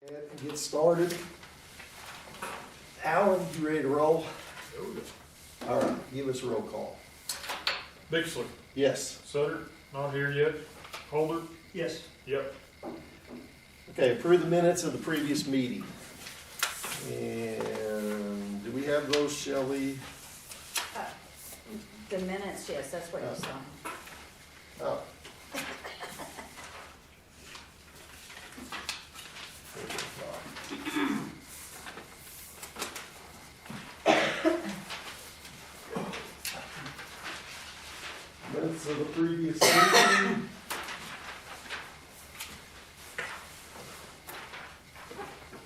And get started. Alan, you ready to roll? All right, give us a roll call. Bixler. Yes. Sutter, not here yet. Holder. Yes. Yep. Okay, approve the minutes of the previous meeting. And do we have those, Shelley? The minutes, yes, that's what you saw. Oh. Minutes of the previous meeting.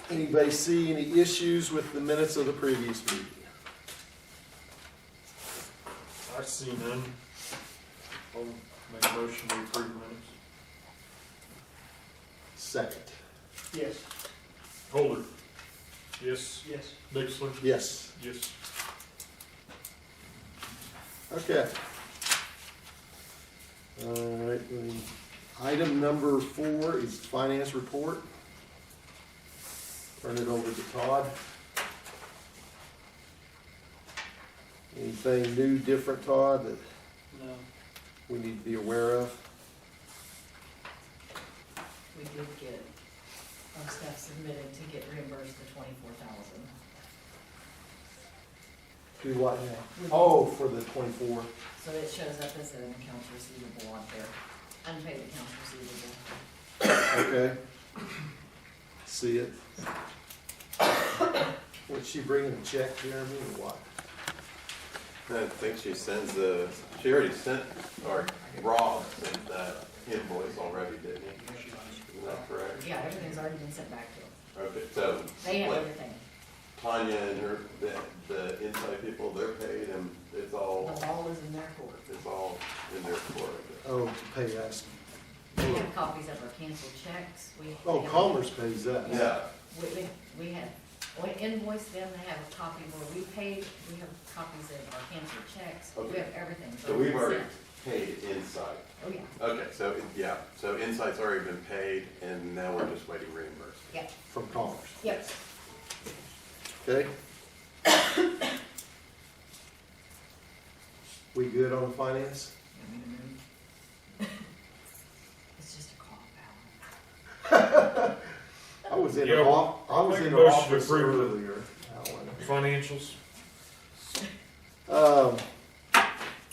Anybody see any issues with the minutes of the previous meeting? I see none. I'll make a motion to approve minutes. Second. Yes. Holder. Yes. Yes. Bixler. Yes. Yes. Okay. All right, item number 4 is finance report. Turn it over to Todd. Anything new, different, Todd, that No. we need to be aware of? We did get our stuff submitted to get reimbursed the 24,000. Do what now? Oh, for the 24. So it shows up as an accounts receivable out there, unpaid accounts receivable. Okay. See it. Was she bringing a check, Jeremy, or what? I think she sends she already sent, or Rob sent that invoice already, didn't he? Is that correct? Yeah, everything's already been sent back to them. Okay, so. They have like, everything. Tanya and the inside people, they're paid and it's The all ball is in their court. in their court. Oh, to pay us. We have copies of our canceled checks. Oh, Commerce pays us. Yeah, We had, we invoiced them, they have a copy where we paid, we have copies of our canceled checks. We Okay. have everything. so we've it's already sent. paid inside. Oh, yeah, Okay, so, yeah, so inside's already been paid and now we're just waiting reimbursement. yeah, From Commerce. yep. Okay. We good on finance? You want me to move? It's just a call, Alan. I was in Yeah, the well, I was make in a the motion to office approve earlier. Financials.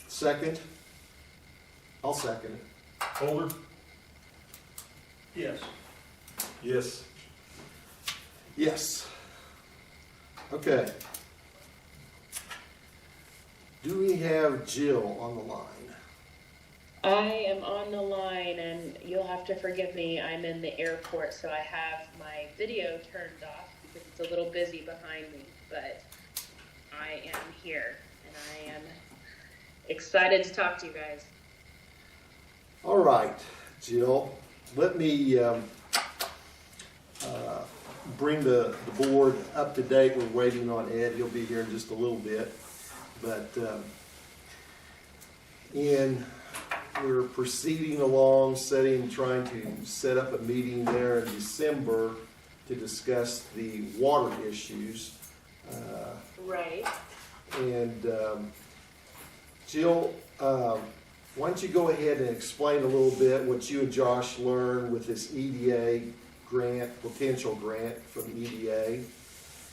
Second. I'll second it. Holder. Yes. Yes. Yes. Okay. Do we have Jill on the line? I am on the line, and you'll have to forgive me. I'm in the airport, so I have my video turned off because it's a little busy behind me, but I am here, and I am excited to talk to you guys. All right, Jill. Let me bring the board up to date. We're waiting on Ed. He'll be here in just a little bit. But we're proceeding along, trying to set up a meeting there in December to discuss the water issues. Right. And Jill, why don't you go ahead and explain a little bit what you and Josh learned with this EDA grant, potential grant from EDA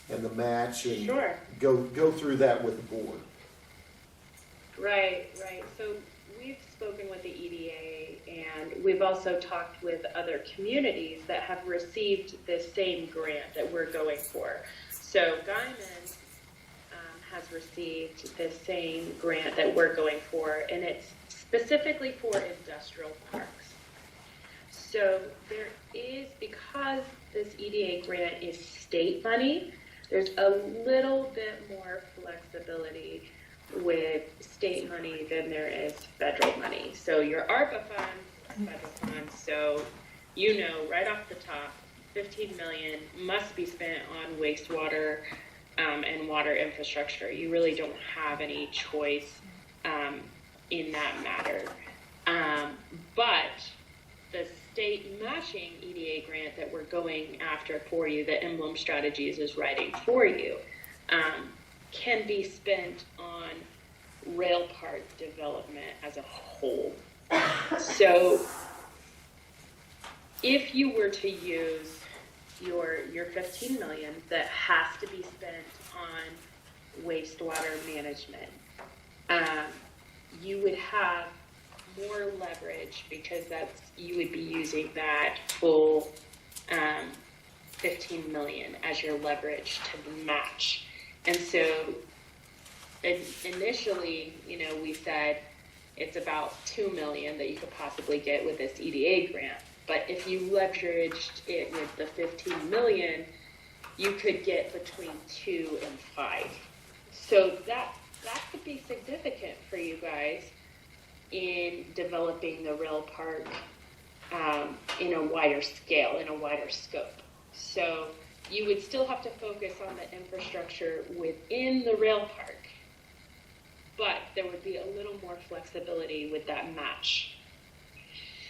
and the match, and Sure. go through that with the board. Right. So we've spoken with the EDA, and we've also talked with other communities that have received this same grant that we're going for. So Guyman has received the same grant that we're going for, and it's specifically for industrial parks. So there is, because this EDA grant is state money, there's a little bit more flexibility with state money than there is federal money. So your ARPA funds are federal funds, so you know right off the top, $15 million must be spent on wastewater and water infrastructure. You really don't have any choice in that matter. But the state state matching EDA grant that we're going after for you, that Emblem Strategies is writing for you, can be spent on rail park development as a whole. So if you were to use your 15 million that has to be spent on wastewater management, you would have more leverage, because you would be using that full 15 million as your leverage to the match. And so initially, we said it's about 2 million that you could possibly get with this EDA grant. But if you leveraged it with the 15 million, you could get between 2 and 5. So that could be significant for you guys in developing the rail park in a wider scale, in a wider scope. So you would still have to focus on the infrastructure within the rail park, but there would be a little more flexibility with that match.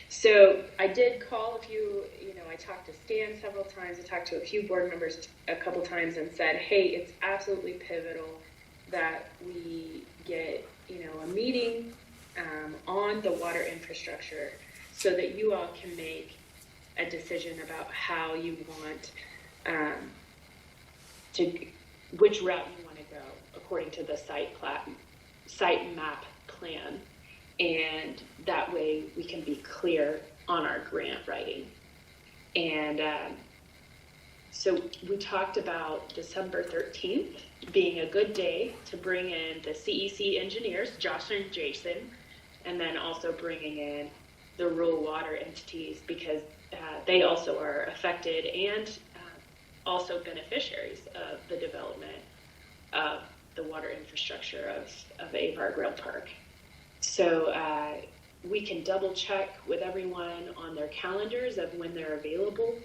So I did call a few, I talked to Stan several times, I talked to a few board members a couple times and said, hey, it's absolutely pivotal that we get, a meeting on the water infrastructure so that you all can make a decision about how you want which route you want to go according to the site map plan. And that way we can be clear on our grant writing. And so we talked about December 13th being a good day to bring in the CEC engineers, Josh and Jason, and then also bringing in the rural water entities, because they also are affected and also beneficiaries of the development of the water infrastructure of Avard Rail Park. So we can double check with everyone on their calendars of when they're available.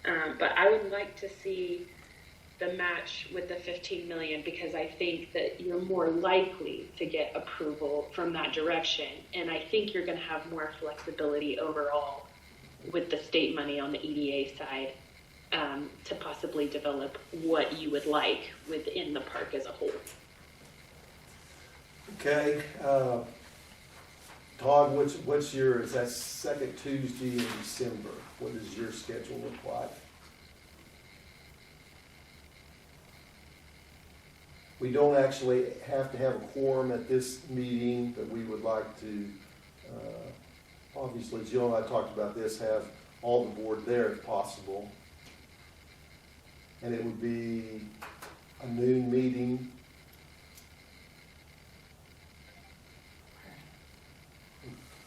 But I would like to see the match with the 15 million, because I think that you're more likely to get approval from that direction. And I think you're going to have more flexibility overall with the state money on the EDA side to possibly develop what you would like within the park as a whole. Okay, Todd, what's is that second Tuesday in December? What does your schedule look like? We don't actually have to have a quorum at this meeting, but we would like to, obviously, Jill and I talked about this, have all the board there if possible. And it would be a noon meeting.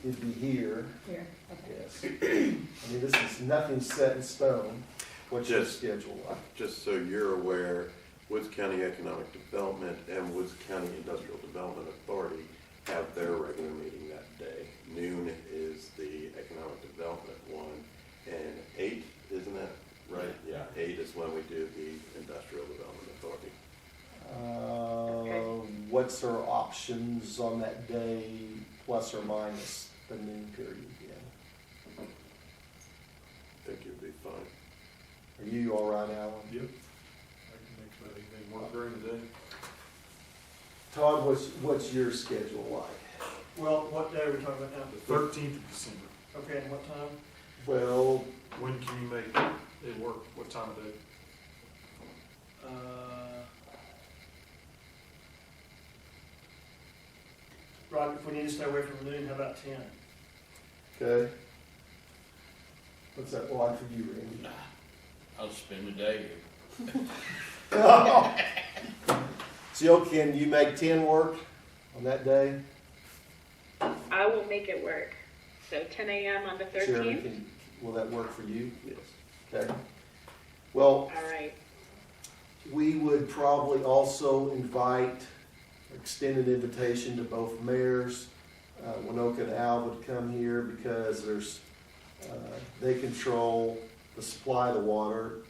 It'd be here. Here, okay. Yes. I mean, this is nothing set in stone. What's your Just- schedule like? Just so you're aware, Woods County Economic Development and Woods County Industrial Development Authority have their regular meeting that day. Noon is the Economic Development one, and 8, isn't that right? Yeah, 8 is when we do the Industrial Development Authority. What's our options on that day, plus or minus the noon period again? I think you'd be fine. Are you all right, Alan? Yep. I can make that anything work during the day. Todd, what's your schedule like? Well, what day are we talking about now? The 13th of December. Okay, and what time? Well, When can you make it work? What time of day? Right, if we need to stay away from noon, how about 10? okay. What's that like for you, Randy? I'll spend the day here. Jill, can you make 10 work on that day? I will make it work. So 10 a.m. on the 13th? Sharon, will that work for you? Yes. Okay. Well, All right. we would probably also extend an invitation to both mayors, Winoka and Alva, to come here, because they control the supply of the water,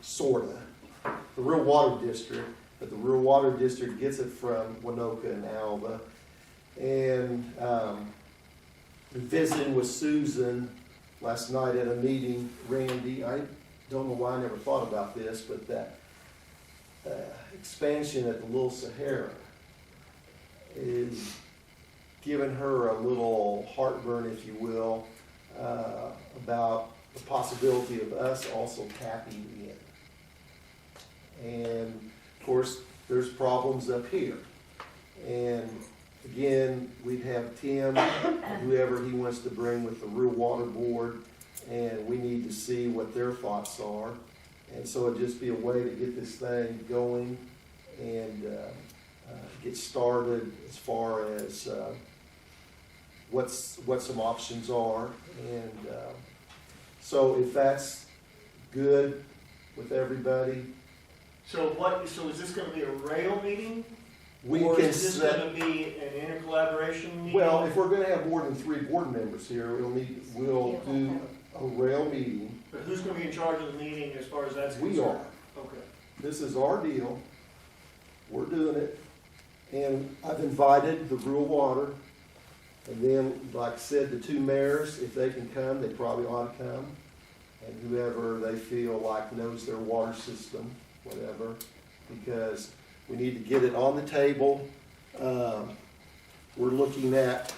sorta. The rural water district, but the rural water district gets it from Winoka and Alva. And visiting with Susan last night at a meeting, Randy, I don't know why I never thought about this, but that expansion at the Little Sahara is giving her a little heartburn, if you will, about the possibility of us also tapping in. And of course, there's problems up here. And again, we'd have Tim, whoever he wants to bring with the Rural Water Board, and we need to see what their thoughts are. And so it'd just be a way to get this thing going and get started as far as what some options are. And so if that's good with everybody, So is this gonna be a rail meeting? we Or can is this set. gonna be an intercollaboration meeting? Well, if we're gonna have more than 3 board members here, we'll do a rail meeting. But who's gonna be in charge of the meeting as far as that's concerned? We are. Okay. This is our deal. We're doing it. And I've invited the rural water. And then, like I said, the 2 mayors, if they can come, they probably ought to come. And whoever they feel like knows their water system, whatever, because we need to get it on the table. We're looking at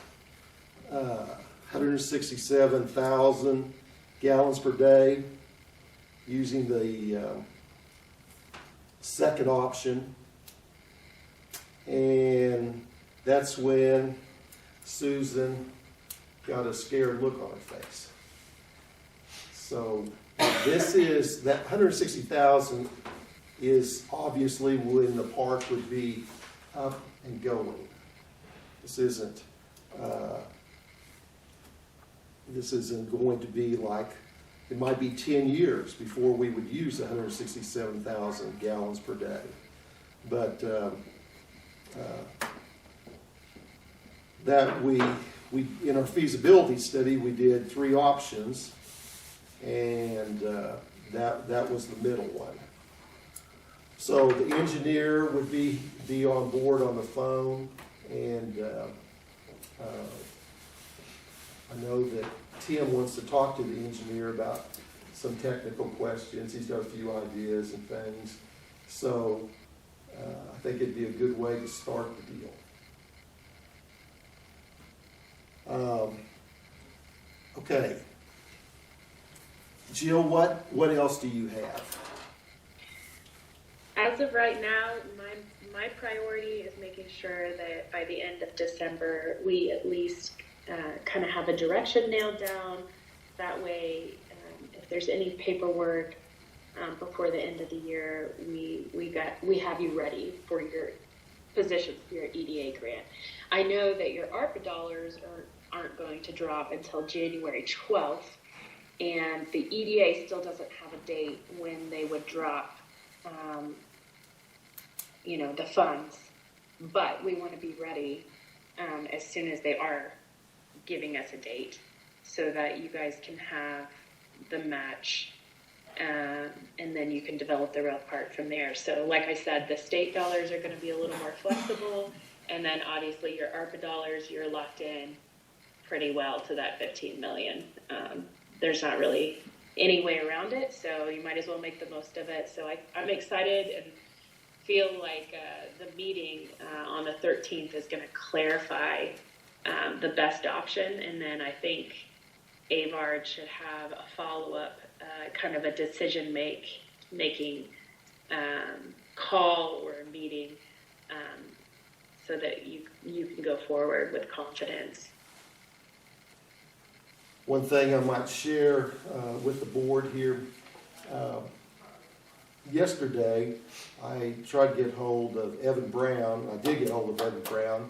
167,000 gallons per day using the second option. And that's when Susan got a scared look on her face. So this is, that 160,000 is obviously when the park would be up and going. This isn't going to be like, it might be 10 years before we would use 167,000 gallons per day. But that we in our feasibility study, we did 3 options, and that was the middle one. So the engineer would be on board on the phone, and I know that Tim wants to talk to the engineer about some technical questions. He's got a few ideas and things. So I think it'd be a good way to start the deal. Okay. Jill, what else do you have? As of right now, my priority is making sure that by the end of December, we at least kind of have a direction nailed down. That way, if there's any paperwork before the end of the year, we have you ready for your position for your EDA grant. I know that your ARPA dollars aren't going to drop until January 12th, and the EDA still doesn't have a date when they would drop the funds, but we want to be ready as soon as they are giving us a date so that you guys can have the match, and then you can develop the rail part from there. So like I said, the state dollars are going to be a little more flexible, and then obviously your ARPA dollars, you're locked in pretty well to that 15 million. There's not really any way around it, so you might as well make the most of it. So I'm excited and feel like the meeting on the 13th is going to clarify the best option, and then I think Avard should have a follow-up kind of a decision making call or a meeting so that you can go forward with confidence. One thing I might share with the board here, yesterday I tried to get hold of Evan Brown. I did get hold of Evan Brown,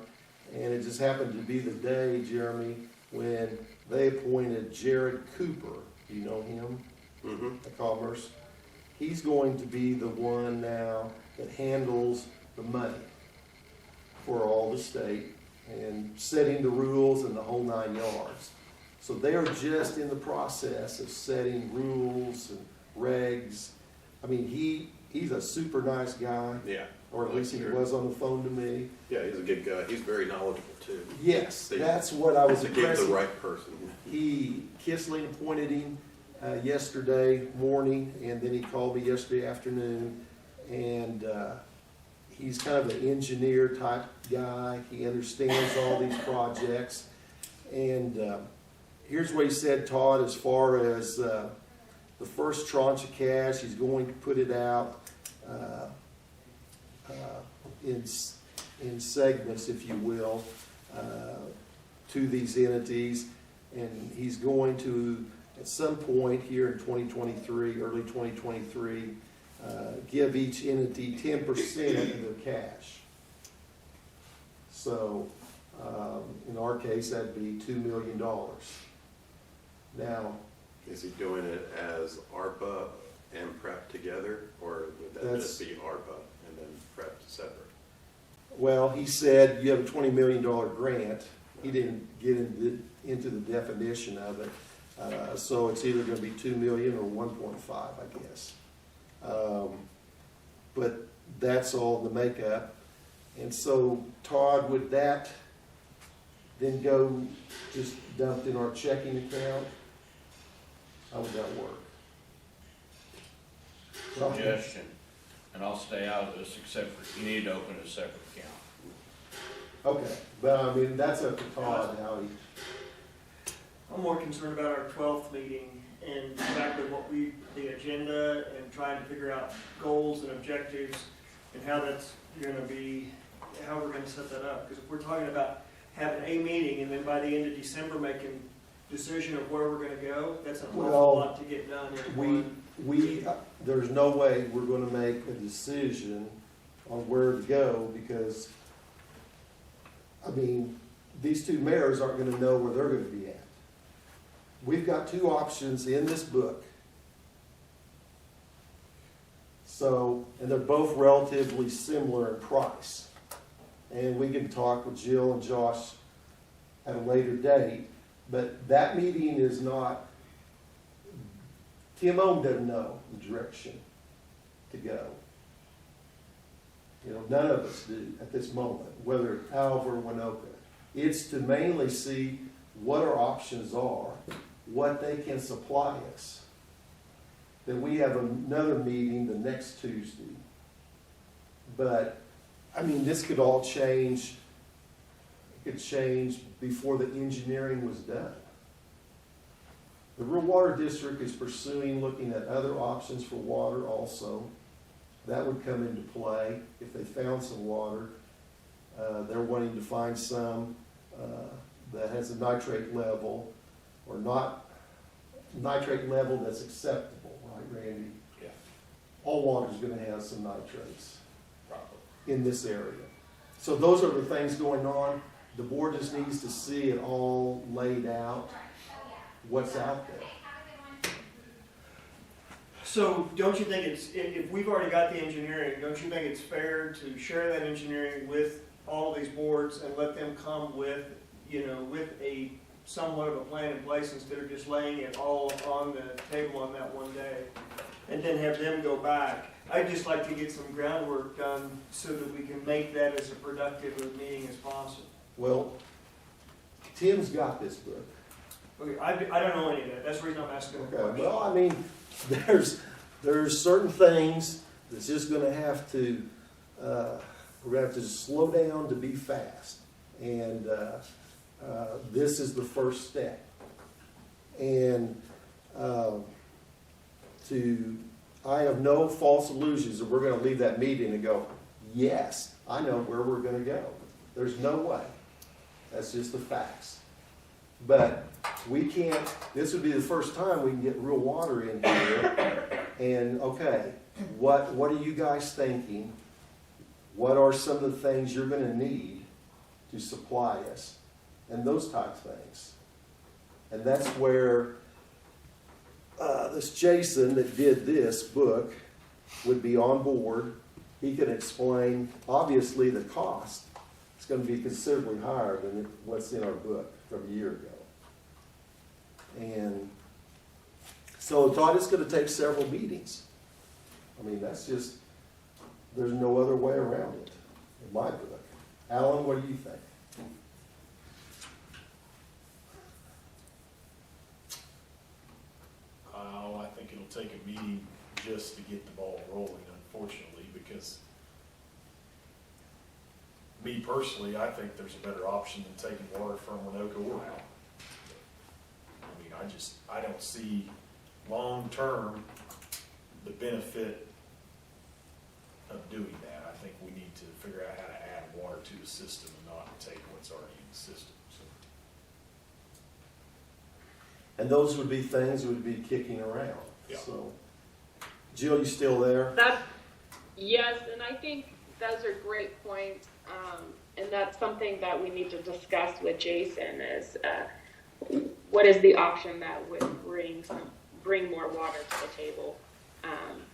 and it just happened to be the day, Jeremy, when they appointed Jared Cooper. Do you know him? Mm-hmm. At Commerce. He's going to be the one now that handles the money for all the state and setting the rules and the whole 9 yards. So they are just in the process of setting rules and regs. I mean, he's a super nice guy. Yeah. or at least he was on the phone to me. Yeah, he's a good guy. He's very knowledgeable too. Yes, They- that's what I was To give impressed. the right person. Kissling appointed him yesterday morning, and then he called me yesterday afternoon. And he's kind of an engineer type guy. He understands all these projects. And here's what he said, Todd, as far as the first tranche of cash, he's going to put it out in segments, if you will, to these entities. And he's going to, at some point here in 2023, early 2023, give each entity 10% of their cash. So, in our case, that'd be $2 million. Now, Is he doing it as ARPA and PrEP together, or would that That's- just be ARPA and then PrEP separate? well, he said you have a $20 million grant. He didn't get into the definition of it. So it's either gonna be 2 million or 1.5, I guess. But that's all the makeup. And so, Todd, would that then go just dumped in our checking account? How would that work? Well, Suggestion, and I'll stay out of this except for, you need to open a separate account. okay, but I mean, that's up to Todd how he, I'm more concerned about our 12th meeting and exactly the agenda and trying to figure out goals and objectives and how that's gonna be, how we're gonna set that up. Because if we're talking about having a meeting and then by the end of December making decision of where we're gonna go, that's an Well, awful lot to get done in one. there's no way we're gonna make a decision on where to go because, I mean, these two mayors aren't gonna know where they're gonna be at. We've got two options in this book. So, and they're both relatively similar in price. And we can talk with Jill and Josh at a later date, but that meeting is not, Tim Ohm doesn't know the direction to go. You know, none of us do at this moment, whether it's Alva or Winoka. It's to mainly see what our options are, what they can supply us. Then we have another meeting the next Tuesday. But, I mean, this could all change, it could change before the engineering was done. The Rural Water District is pursuing, looking at other options for water also. That would come into play if they found some water. They're wanting to find some that has a nitrate level or not nitrate level that's acceptable, right, Randy? Yeah. All water is going to have some nitrates Probably. in this area. So those are the things going on. The board just needs to see it all laid out, what's out there. So don't you think it's, if we've already got the engineering, don't you think it's fair to share that engineering with all of these boards and let them come with, with a somewhat of a plan in place instead of just laying it all on the table on that one day? And then have them go back. I'd just like to get some groundwork done so that we can make that as a productive a meeting as possible. Well, Tim's got this book. Okay, I don't know any of that. That's the reason I'm asking the Okay, question. well, I mean, there's certain things that's just gonna have to, we're gonna have to just slow down to be fast. And, this is the first step. And, I have no false illusions that we're gonna leave that meeting and go, yes, I know where we're gonna go. There's no way. That's just the facts. But we can't, this would be the first time we can get real water in here. And, okay, what are you guys thinking? What are some of the things you're gonna need to supply us? And those type of things. And that's where this Jason that did this book would be on board. He can explain, obviously, the cost. It's going to be considerably higher than what's in our book from a year ago. And so Todd, it's going to take several meetings. I mean, that's just there's no other way around it, in my book. Alan, what do you think? Oh, I think it'll take a meeting just to get the ball rolling, unfortunately, because me personally, I think there's a better option than taking water from Winoka or Al. I mean, I don't see long-term the benefit of doing that. I think we need to figure out how to add water to the system and not take what's already in the system, so. And those would be things that would be kicking around, Yeah. so. Jill, you still there? Yes, and I think those are great points, and that's something that we need to discuss with Jason is what is the option that would bring more water to the table,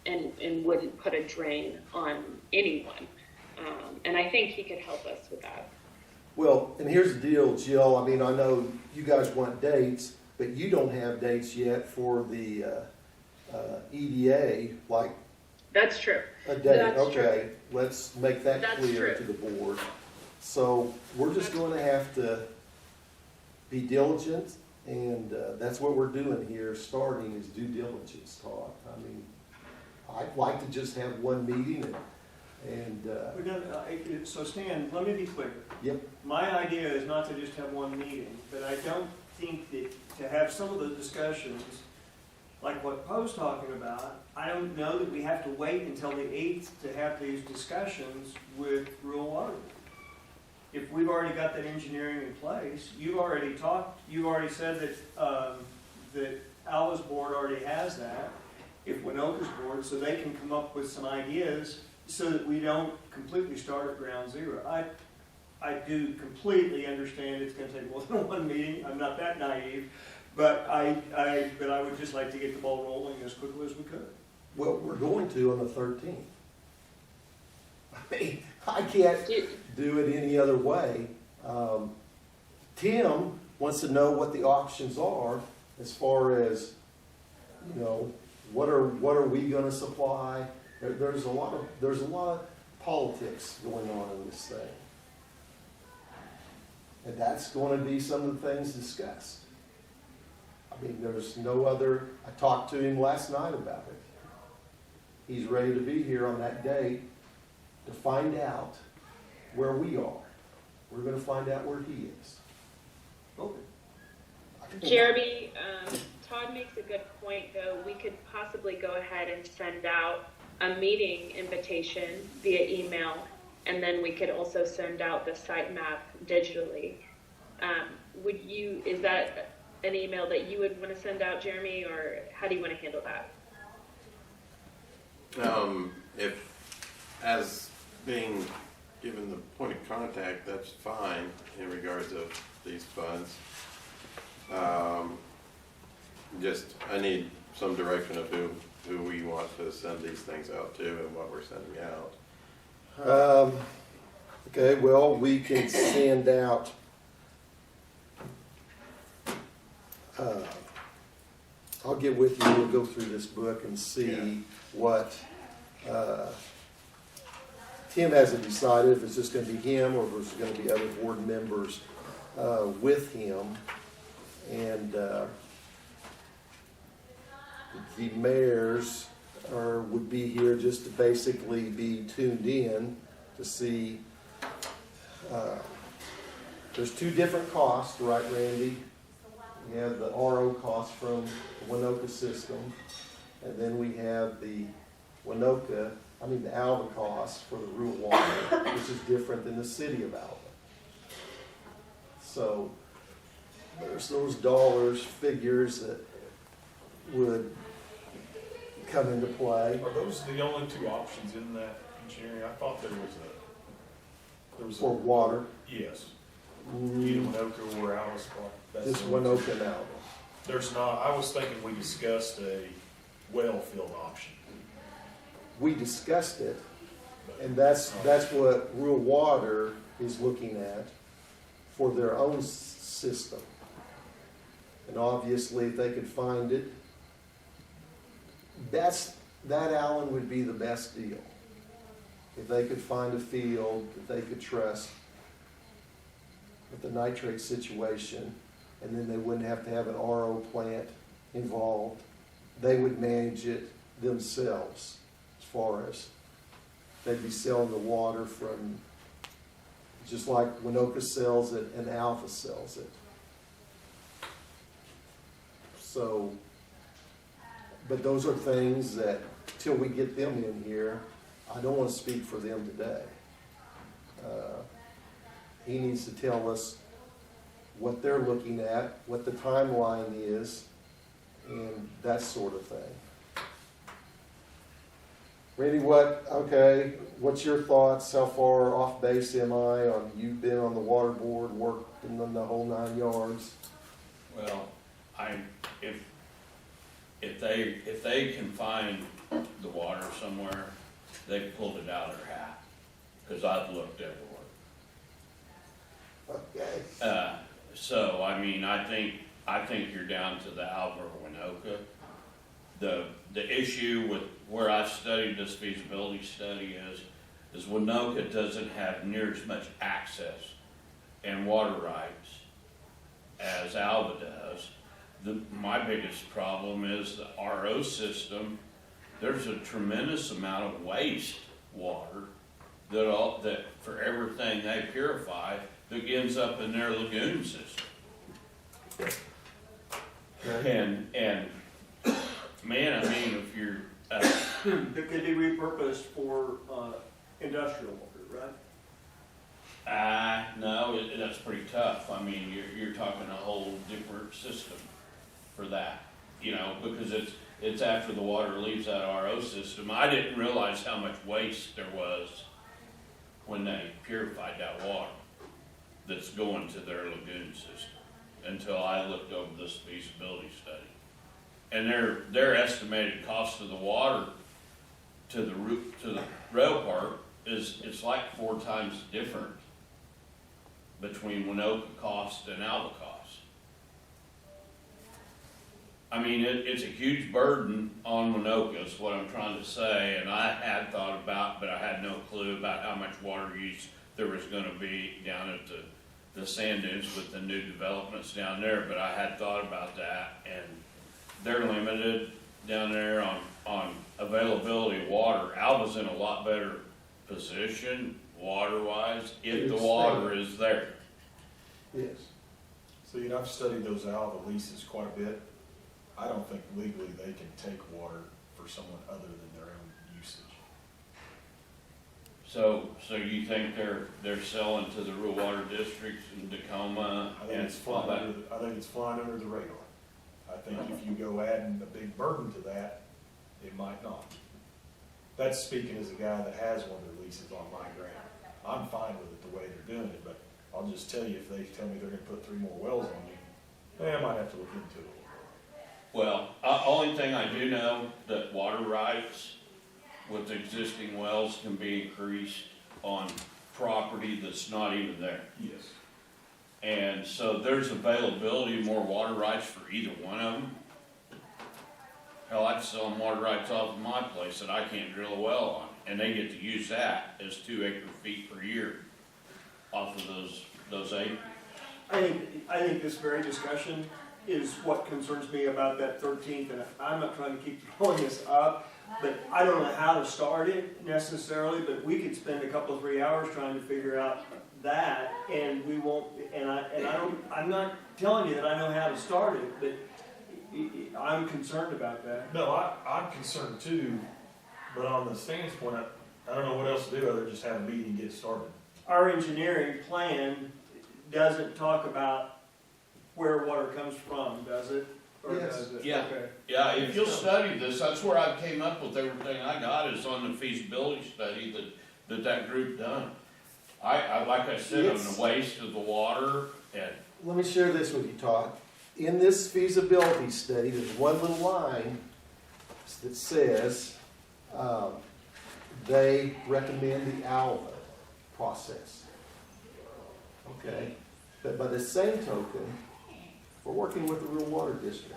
and wouldn't put a drain on anyone, and I think he could help us with that. Well, and here's the deal, Jill, I mean, I know you guys want dates, but you don't have dates yet for the EDA, like That's true. a date. That's Okay, let's make that That's clear true. to the board. So we're just going to have to be diligent, and that's what we're doing here, starting is due diligence talk. I mean, I'd like to just have one meeting and We're gonna, so Stan, let me be clear. yep, My idea is not to just have one meeting, but I don't think that to have some of the discussions, like what Poe's talking about, I don't know that we have to wait until the 8th to have these discussions with rural water. If we've already got that engineering in place, you've already said that, that Alva's board already has that, if Winoka's board, so they can come up with some ideas so that we don't completely start at ground zero. I do completely understand it's gonna take more than one meeting, I'm not that naive, but I would just like to get the ball rolling as quickly as we could. well, we're going to on the 13th. I mean, I can't do it any other way. Tim wants to know what the options are as far as, you know, what are we going to supply? There's a lot of politics going on in this thing, and that's going to be some of the things discussed. I mean, there's no other. I talked to him last night about it. He's ready to be here on that day to find out where we are. We're going to find out where he is. Okay. Jeremy, Todd makes a good point, though. We could possibly go ahead and send out a meeting invitation via email, and then we could also send out the site map digitally. Is that an email that you would want to send out, Jeremy, or how do you want to handle that? If, as being given the point of contact, that's fine in regards of these funds. Just, I need some direction of who we want to send these things out to and what we're sending out. Okay, well, we can send out I'll get with you, we'll go through this book and see what Tim hasn't decided if it's just going to be him or if it's going to be other board members with him. And the mayors would be here just to basically be tuned in to see. There's two different costs, right, Randy? We have the RO cost from the Winoka system, and then we have the the Alva cost for the rural water, which is different than the city of Alva. So there's those dollars, figures that would come into play. Are those the only two options in that engineering? I thought there was For water, yes, either Winoka or Alice Park. That's just the only two. Winoka and Alva. There's not, I was thinking we discussed a well field option. We discussed it, and that's what rural water is looking at for their own system. And obviously, if they could find it, that, Alan, would be the best deal. if they could find a field that they could trust with the nitrate situation, and then they wouldn't have to have an RO plant involved, they would manage it themselves, as far as they'd be selling the water from, just like Winoka sells it and Alpha sells it. So, but those are things that, till we get them in here, I don't want to speak for them today. He needs to tell us what they're looking at, what the timeline is, and that sort of thing. Randy, what's your thoughts? How far off base am I on, you've been on the water board, worked in the whole 9 yards? Well, if they can find the water somewhere, they pulled it out of their hat, because I've looked everywhere. Okay. So, I mean, I think you're down to the Avard Winoka. The issue with where I've studied this feasibility study is Winoka doesn't have near as much access and water rights as Alva does. My biggest problem is the RO system. There's a tremendous amount of waste water that for everything they purify that ends up in their lagoon system. And man, I mean, if you're That could be repurposed for industrial water, right? no, that's pretty tough. I mean, you're talking a whole different system for that, because it's after the water leaves that RO system. I didn't realize how much waste there was when they purified that water that's going to their lagoon system until I looked over this feasibility study. And their estimated cost of the water to the rail park it's like 4 times different between Winoka cost and Alva cost. I mean, it's a huge burden on Winoka is what I'm trying to say, and I had thought about, but I had no clue about how much water use there was gonna be down at the sand dunes with the new developments down there, but I had thought about that, and they're limited down there on availability of water. Alva's in a lot better position, water-wise, if the water is there. Yes. So, I've studied those Alva leases quite a bit. I don't think legally they can take water for someone other than their own usage. So you think they're selling to the rural water districts in Tacoma? I think it's flying under the radar. I think if you go adding a big burden to that, it might not. That's speaking as a guy that has one of their leases on my grant. I'm fine with it the way they're doing it, but I'll just tell you, if they tell me they're gonna put 3 more wells on me, I might have to look into it. Well, only thing I do know, that water rights with existing wells can be increased on property that's not even there. Yes. And so there's availability of more water rights for either one of them. Hell, I'd sell them water rights off of my place that I can't drill a well on, and they get to use that as 2 acre-feet per year off of those acres. I think this very discussion is what concerns me about that 13th, and I'm not trying to keep throwing this up, but I don't know how to start it necessarily, but we could spend a couple of 3 hours trying to figure out that, and we won't, I'm not telling you that I know how to start it, but I'm concerned about that. No, I'm concerned too, but on the standpoint, I don't know what else to do other than just have a meeting and get it started. Our engineering plan doesn't talk about where water comes from, does it? Or Yes. does it? Yeah. Okay. Yeah, if you'll study this, that's where I came up with everything I got is on the feasibility study that group done. I like I said, on the waste of the water and. Let me share this with you, Todd. In this feasibility study, there's one little line that says they recommend the Alva process. Okay? But by the same token, we're working with the rural water district.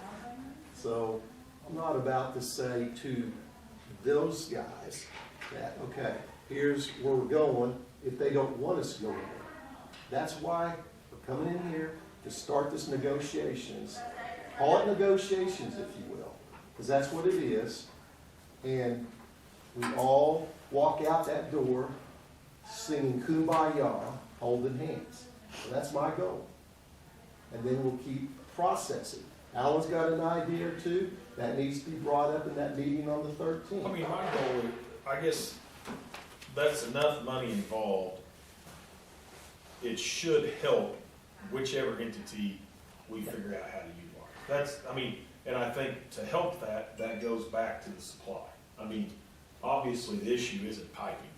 So I'm not about to say to those guys that, okay, here's where we're going, if they don't want us going there. That's why we're coming in here to start this negotiations. Call it negotiations, if you will, because that's what it is. And we all walk out that door singing Kumbaya, holding hands. So that's my goal. And then we'll keep processing. Alan's got an idea or two that needs to be brought up in that meeting on the 13th. I mean, my goal, I guess, that's enough money involved. It should help whichever entity we figure out how to utilize. That's, I mean, and I think to help that, that goes back to the supply. I mean, obviously, the issue isn't piping.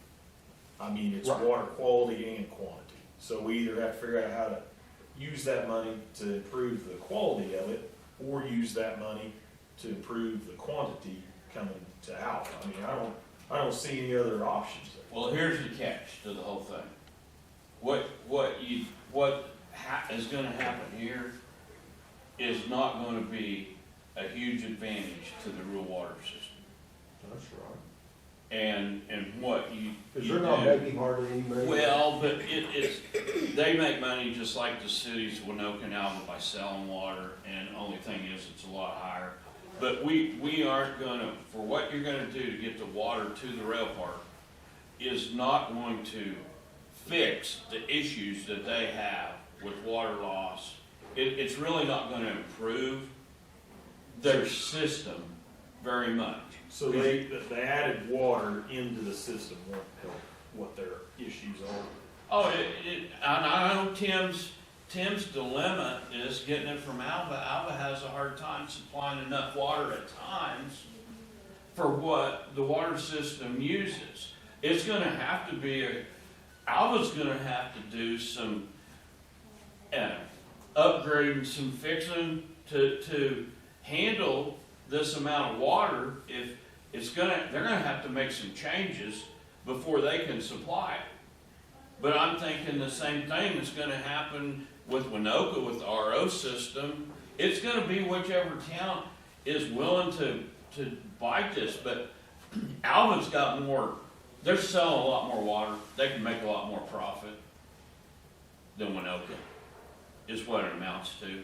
I mean, it's Right. water quality and quantity. So we either have to figure out how to use that money to improve the quality of it, or use that money to improve the quantity coming to Alpha. I mean, I don't see any other options there. Well, here's the catch to the whole thing. What is gonna happen here is not gonna be a huge advantage to the rural water system. That's right. And what you Because you they're not do- making hardly any money. Well, but it's, they make money just like the cities of Winoka and Alva by selling water, and only thing is, it's a lot higher. But we aren't gonna, for what you're gonna do to get the water to the rail park, is not going to fix the issues that they have with water loss. It's really not gonna improve their system very much. So the added water into the system won't help what their issues are. Oh, and I know Tim's dilemma is getting it from Alva. Alva has a hard time supplying enough water at times for what the water system uses. It's gonna have to be Alva's gonna have to do some upgrading, some fixing to handle this amount of water. If they're gonna have to make some changes before they can supply it. But I'm thinking the same thing is gonna happen with Winoka, with the RO system. It's gonna be whichever town is willing to bite this, but Alvin's got more, they're selling a lot more water, they can make a lot more profit than Winoka, is what it amounts to.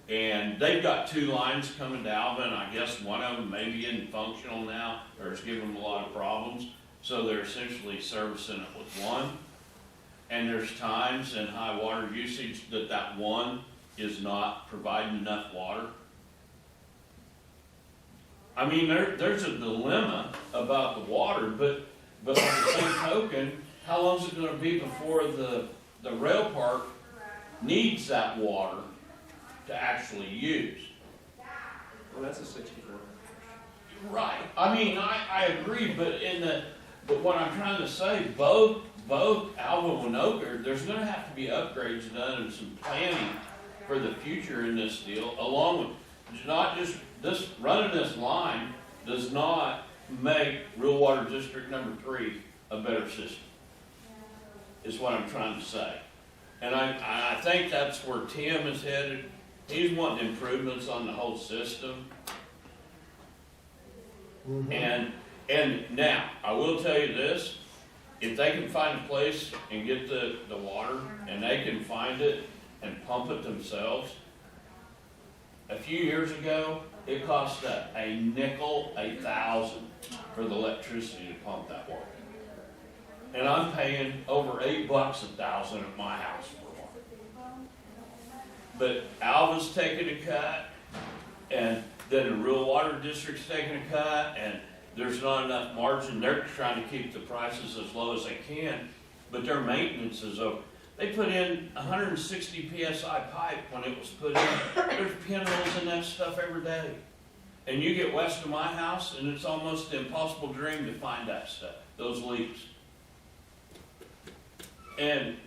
And they've got 2 lines coming to Alva, and I guess one of them maybe isn't functional now, or it's giving them a lot of problems, so they're essentially servicing it with one. And there's times in high water usage that one is not providing enough water. I mean, there's a dilemma about the water, but by the same token, how long is it gonna be before the rail park needs that water to actually use? Well, that's a 64. Right. I mean, I agree, but what I'm trying to say, both Alva and Winoka, there's gonna have to be upgrades done and some planning for the future in this deal, along with, not just this, running this line does not make Rural Water District number 3 a better system, is what I'm trying to say. And I think that's where Tim is headed. He's wanting improvements on the whole system. Mhm. And now, I will tell you this, if they can find a place and get the water, and they can find it and pump it themselves, a few years ago, it cost a nickel, 1,000 for the electricity to pump that water. And I'm paying over $8 1,000 at my house for water. But Alva's taking a cut, and then the rural water district's taking a cut, and there's not enough margin. They're trying to keep the prices as low as they can, but their maintenance is over. They put in 160 PSI pipe when it was put in. There's pinholes in that stuff every day. And you get west of my house, and it's almost an impossible dream to find that stuff, those leaks. And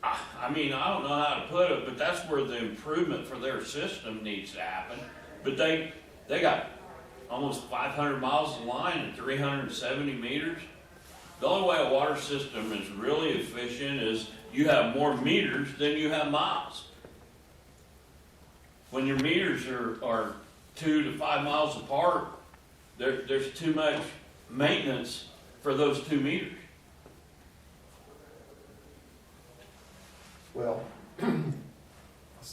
I mean, I don't know how to put it, but that's where the improvement for their system needs to happen. But they got almost 500 miles of line at 370 meters. The only way a water system is really efficient is you have more meters than you have miles. When your meters are 2 to 5 miles apart, there's too much maintenance for those 2 meters.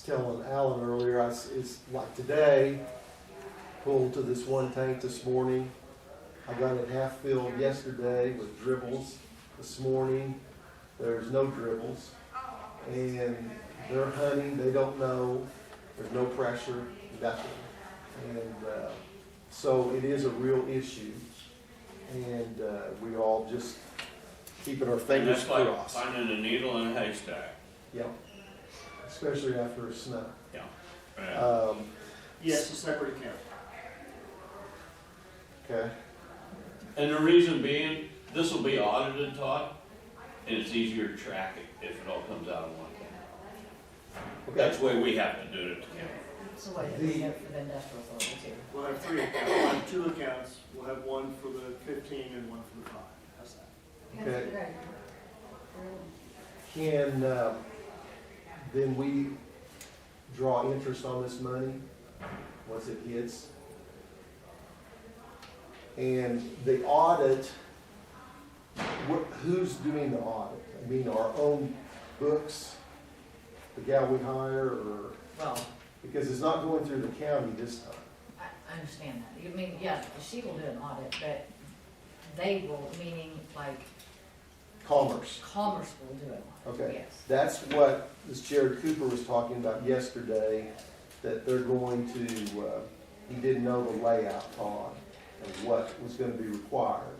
telling Alan earlier, it's like today, pulled to this one tank this morning. I got it half filled yesterday with dribbles. This morning, there's no dribbles. And they're hunting, they don't know, there's no pressure, nothing. And so it is a real issue. And we all just keeping our And fingers that's like crossed. finding a needle in a haystack. Yep. Especially after a snow. Yeah. Yes, a separate account. Okay. And the reason being, this will be audited, Todd, and it's easier to track it if it all comes out of one account. That's the way we have to do it at the county. It's the way that we have for the industrial authority too. We'll have 3 accounts, we'll have 2 accounts, we'll have one for the 15 and one for the 5. How's that? Okay. Can, then we draw interest on this money once it hits? And the audit, who's doing the audit? I mean, our own books, the gal we hire, or, Well, because it's not going through the county this time. I understand that. You mean, yeah, she will do an audit, but they will, meaning like Commerce. Commerce will do it. Okay. Yes. That's what this Jared Cooper was talking about yesterday, that they're going to, he didn't know the layout, Todd, and what was gonna be required,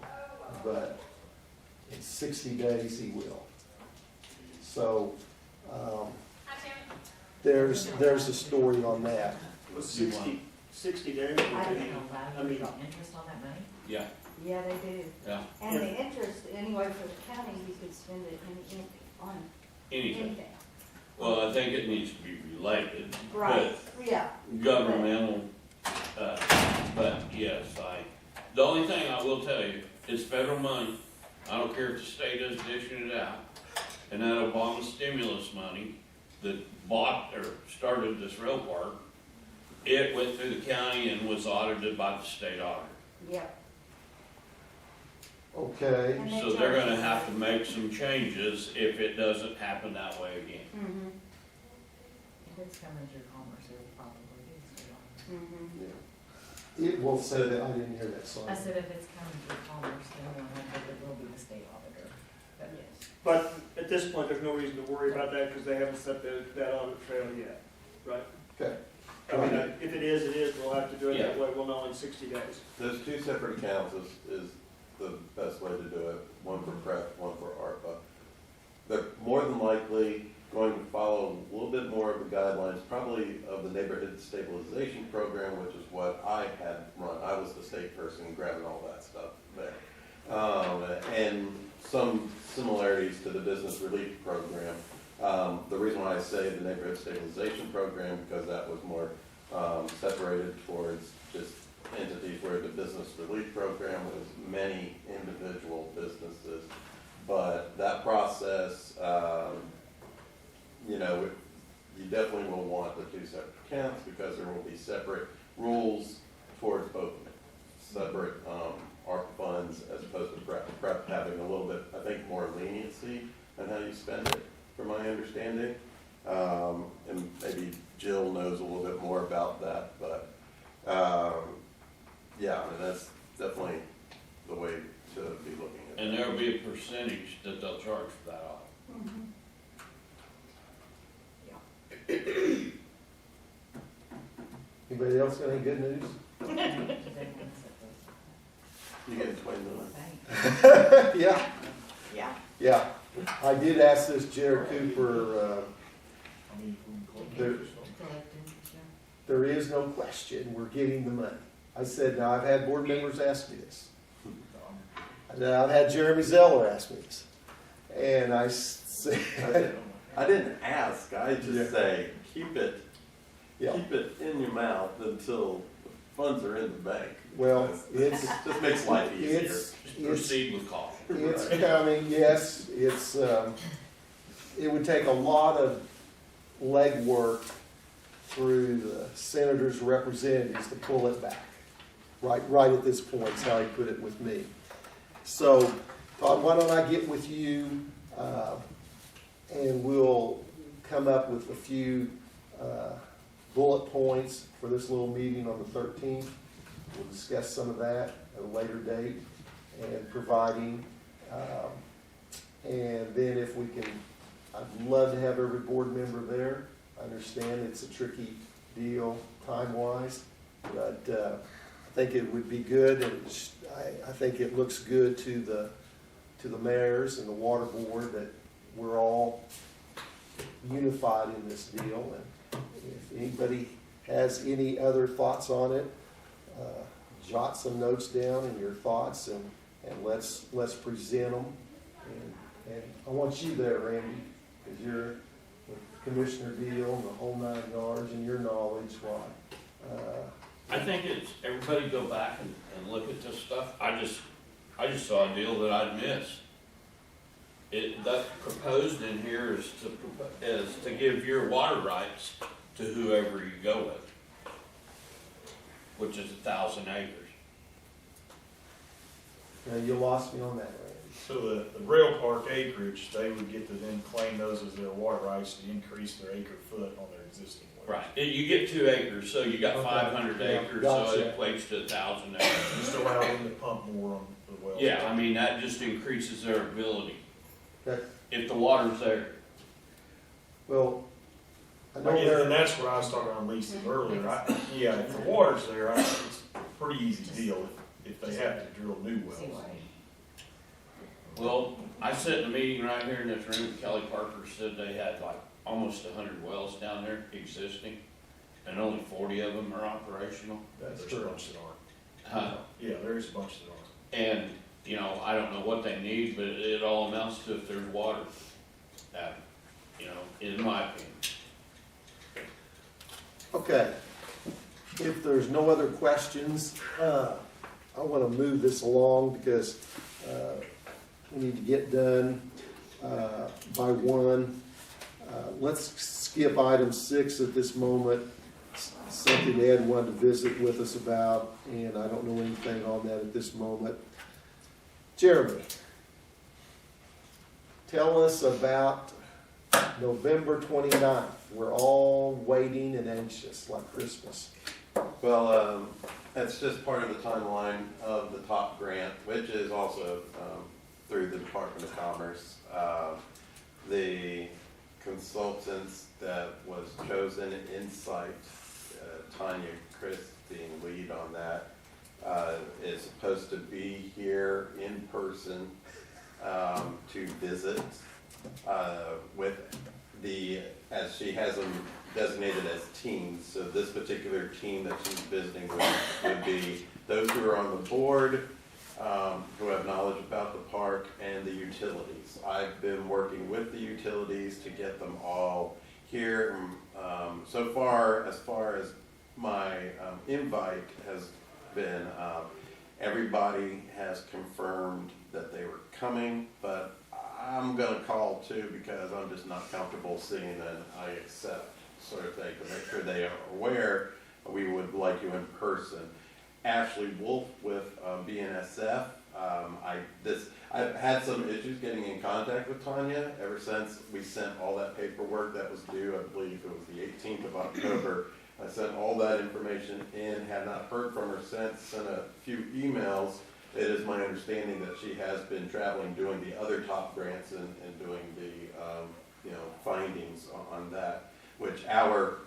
but in 60 days he will. So, there's a story on that. It was 60 days. I don't know, I Larry, mean- you draw interest on that money? Yeah, Yeah, they do. yeah, And the interest, anyway, for the county, you could spend it on anything. anything. Well, I think it needs to be related, Right, yeah. but governmental, but yes, the only thing I will tell you, it's federal money. I don't care if the state is dishing it out. And that Obama stimulus money that bought or started this rail park, it went through the county and was audited by the state auditor. Yeah. Okay, And they So they're charge gonna you. have to make some changes if it doesn't happen that way again. Mm-hmm, If it's coming through Commerce, it will probably be. mm-hmm. yeah. It will say that, I didn't hear that, sorry. I said if it's coming through Commerce, then we'll have to, it will be the state auditor. But Yes. But at this point, there's no reason to worry about that because they haven't set that audit trail yet, right? Okay. I mean, if it is, we'll have to do it that Yeah. way, we'll know in 60 days. Those 2 separate accounts is the best way to do it, one for PrEP, one for ARPA. They're more than likely going to follow a little bit more of the guidelines, probably of the neighborhood stabilization program, which is what I had run. I was the state person grabbing all that stuff there. And some similarities to the business relief program. The reason why I say the neighborhood stabilization program, because that was more separated towards just entities, where the business relief program was many individual businesses. But that process, you know, you definitely will want the 2 separate accounts because there will be separate rules towards both separate ARP funds as opposed to PrEP. PrEP having a little bit, I think, more leniency on how you spend it, from my understanding. And maybe Jill knows a little bit more about that, but yeah, I mean, that's definitely the way to be looking at it. And there'll be a percentage that they'll charge for that audit. Mm-hmm. Anybody else got any good news? You get 20 million. Thank Yeah, Yeah. yeah. I did ask this Jared Cooper, I mean, There- you. Collect interest, yeah. there is no question, we're getting the money. I said, now, I've had board members ask me this. I've had Jeremy Zeller ask me this. And I said, I didn't ask, I Yeah. just say, keep it yeah, in your mouth until the funds are in the bank. well, it's, Just makes life easier. it's, Just proceed with caution. it's coming, yes, it's, it would take a lot of legwork through the senators, representatives to pull it back. Right at this point is how he put it with me. So, Todd, why don't I get with you, and we'll come up with a few bullet points for this little meeting on the 13th. We'll discuss some of that at a later date and providing. And then if we can, I'd love to have every board member there. I understand it's a tricky deal time-wise, but I think it would be good, and I think it looks good to the mayors and the water board that we're all unified in this deal. And if anybody has any other thoughts on it, jot some notes down in your thoughts, and let's present them. And I want you there, Randy, because you're with Commissioner Deal and the whole 9 yards, and your knowledge. Why? I think it's, everybody go back and look at this stuff. I just saw a deal that I'd missed. That's proposed in here is to give your water rights to whoever you go with, which is 1,000 acres. Now, you lost me on that, Randy. So the rail park acreage, they would get to then claim those as their water rights to increase their acre foot on their existing wells. Right. You get 2 acres, so you got Okay. 500 Yeah, acres, gotcha. so it equates to 1,000 acres. Just allow them to pump more on the wells. Yeah, I mean, that just increases their ability, Okay. if the water's there. Well, I know And there. that's what I was talking on Lisa earlier. Yeah, if the water's there, it's a pretty easy deal if they have to drill new wells. Well, I sat in a meeting right here in this room, Kelly Parker said they had like almost 100 wells down there existing, and only 40 of them are operational. That's There's a true. bunch that aren't. Yeah, there's a bunch that aren't. And, you know, I don't know what they need, but it all amounts to if there's water, that, you know, in my opinion. Okay. If there's no other questions, I want to move this along because we need to get done by 1. Let's skip item 6 at this moment. Something Ed wanted to visit with us about, and I don't know anything on that at this moment. Jeremy, tell us about November 29th. We're all waiting and anxious like Christmas. Well, that's just part of the timeline of the top grant, which is also through the Department of Commerce. The consultants that was chosen, Insight, Tanya Christine, lead on that, is supposed to be here in person to visit with the, as she has them designated as teams. So this particular team that she's visiting with would be those who are on the board, who have knowledge about the park, and the utilities. I've been working with the utilities to get them all here. So far as my invite has been, everybody has confirmed that they were coming, but I'm gonna call too because I'm just not comfortable seeing an I accept sort of thing, to make sure they are aware we would like you in person. Ashley Wolf with BNSF. I've had some issues getting in contact with Tanya ever since we sent all that paperwork that was due, I believe it was the 18th of October. I sent all that information in, have not heard from her since, sent a few emails. It is my understanding that she has been traveling, doing the other top grants and doing the findings on that, which our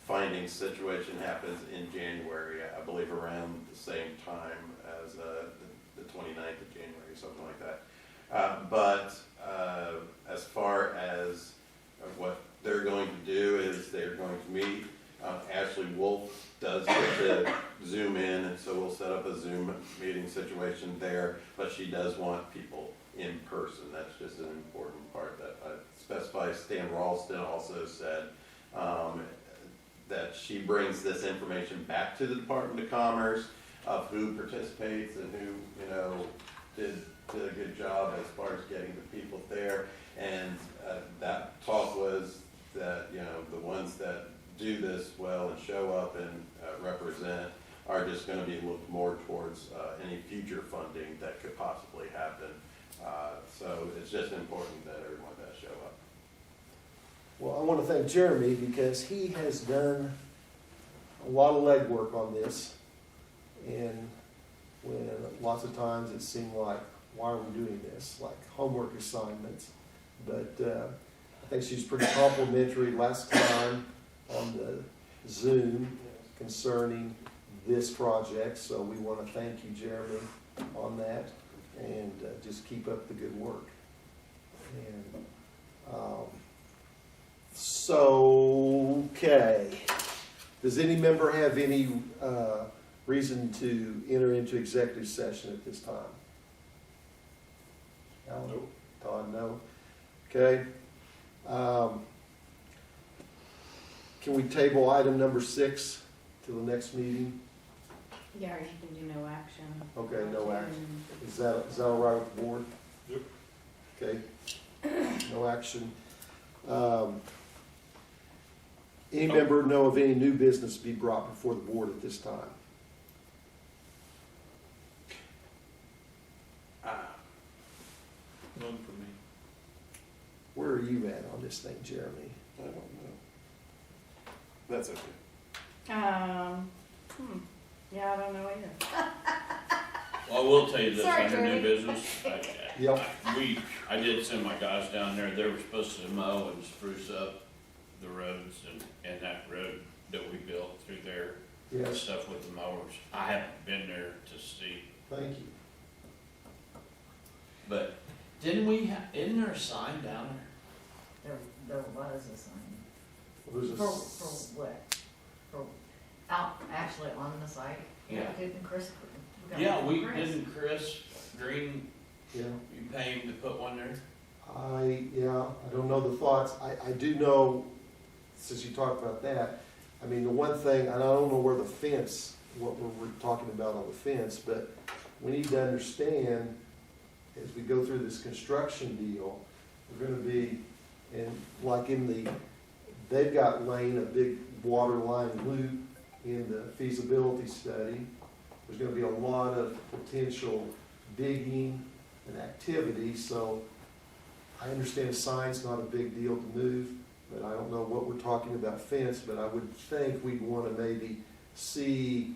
findings situation happens in January, I believe around the same time as the 29th of January, something like that. But as far as what they're going to do is they're going to meet. Ashley Wolf does get to Zoom in, and so we'll set up a Zoom meeting situation there, but she does want people in person. That's just an important part that I specify. Stan Ralston also said that she brings this information back to the Department of Commerce of who participates and who, did a good job as far as getting the people there. And that talk was that, the ones that do this well and show up and represent are just going to be looked more towards any future funding that could possibly happen. So it's just important that everyone does show up. Well, I want to thank Jeremy because he has done a lot of legwork on this. And when lots of times it seemed like, why are we doing this? Like homework assignments. But I think she's pretty complimentary last time on the Zoom concerning this project. So we want to thank you, Jeremy, on that. And just keep up the good work. And okay. Does any member have any reason to enter into executive session at this time? Alan? Nope. Todd, no. Okay. Can we table item number 6 to the next meeting? Yeah, or you can do no action. Okay, no action. Is that all right with the board? Yep. Okay. No action. Any member know of any new business to be brought before the board at this time? None for me. Where are you at on this thing, Jeremy? I don't know. That's okay. Yeah, I don't know either. Well, I will tell you this, Sorry, under new Jeremy. business, Yep. I did send my guys down there, they were supposed to mow and spruce up the roads and that road that we built through there, and Yes, stuff with the mowers. I haven't been there to see, thank you. but isn't there a sign down there? There was a sign. There's For a, what? For, out, actually on the site? Yeah. Didn't Chris? got Yeah, one we, from Chris. didn't Chris Green, yeah, you pay him to put one there? I don't know the thoughts. I do know, since you talked about that, I mean, the one thing, and I don't know where the fence, what we're talking about on the fence, but we need to understand, as we go through this construction deal, we're gonna be, and like in the, they've got laying a big water line loop in the feasibility study. There's gonna be a lot of potential digging and activity, so I understand a sign's not a big deal to move, but I don't know what we're talking about fence, but I would think we'd wanna maybe see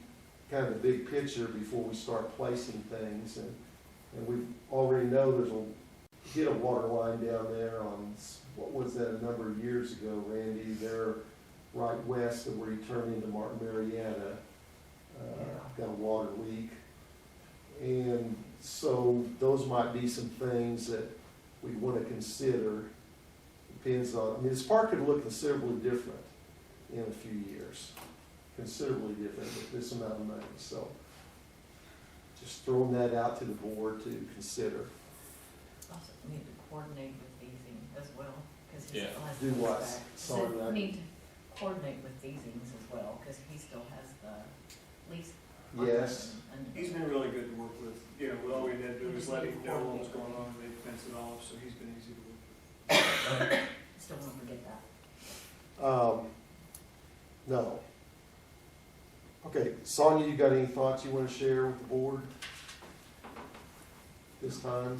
kind of the big picture before we start placing things, and we already know there's hit a water line down there on, what was that, a number of years ago, Randy, there right west of where you turn into Martin Marietta, got a water leak. And so those might be some things that we want to consider. Depends on, I mean, this park could look considerably different in a few years. Considerably different with this amount of money. So just throwing that out to the board to consider. Also need to coordinate with Easing as well, because he Yeah. still has. Do those what? back. Sorry, So I- need to coordinate with Easings as well, because he still has the lease. on Yes. that, and- He's been really good to work with. You know, all we had to do was let him know what was going on, and they'd fence it off, so he's been easy to work with. Still won't forget that. No. Okay, Sonia, you got any thoughts you want to share with the board this time?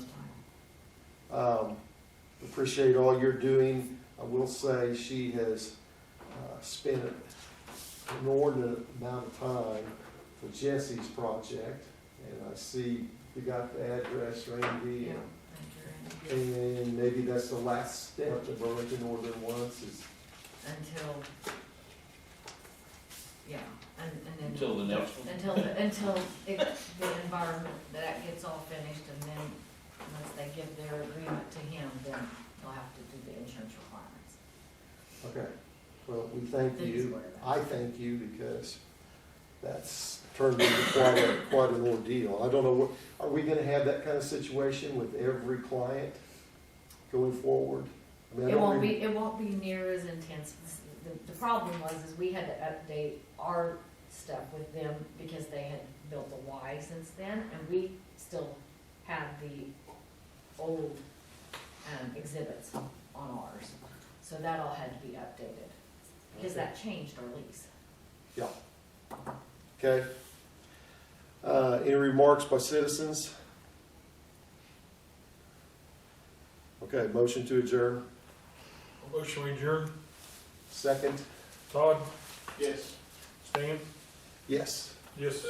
Appreciate all you're doing. I will say she has spent an inordinate amount of time for Jesse's project, and I see we got the address, Randy, Yeah, thank you, Randy. and maybe that's the last step that Burlington Northern wants is, Until, yeah, and then. Until the next one? Until the environment, that gets all finished, and then, once they give their agreement to him, then they'll have to do the insurance requirements. okay. Well, we thank That is you. where that- I thank you because that's turned into quite an ordeal. I don't know, are we gonna have that kind of situation with every client going forward? I mean, I It don't won't really- be, it won't be near as intense. The problem was, is we had to update our stuff with them because they had built a Y since then, and we still had the old, exhibits on ours. So that all had to be updated, because that changed our lease. Yeah. Okay. Any remarks by citizens? Okay, motion to adjourn. Motion we adjourn. Second? Todd? Yes. Stan? Yes. Yes.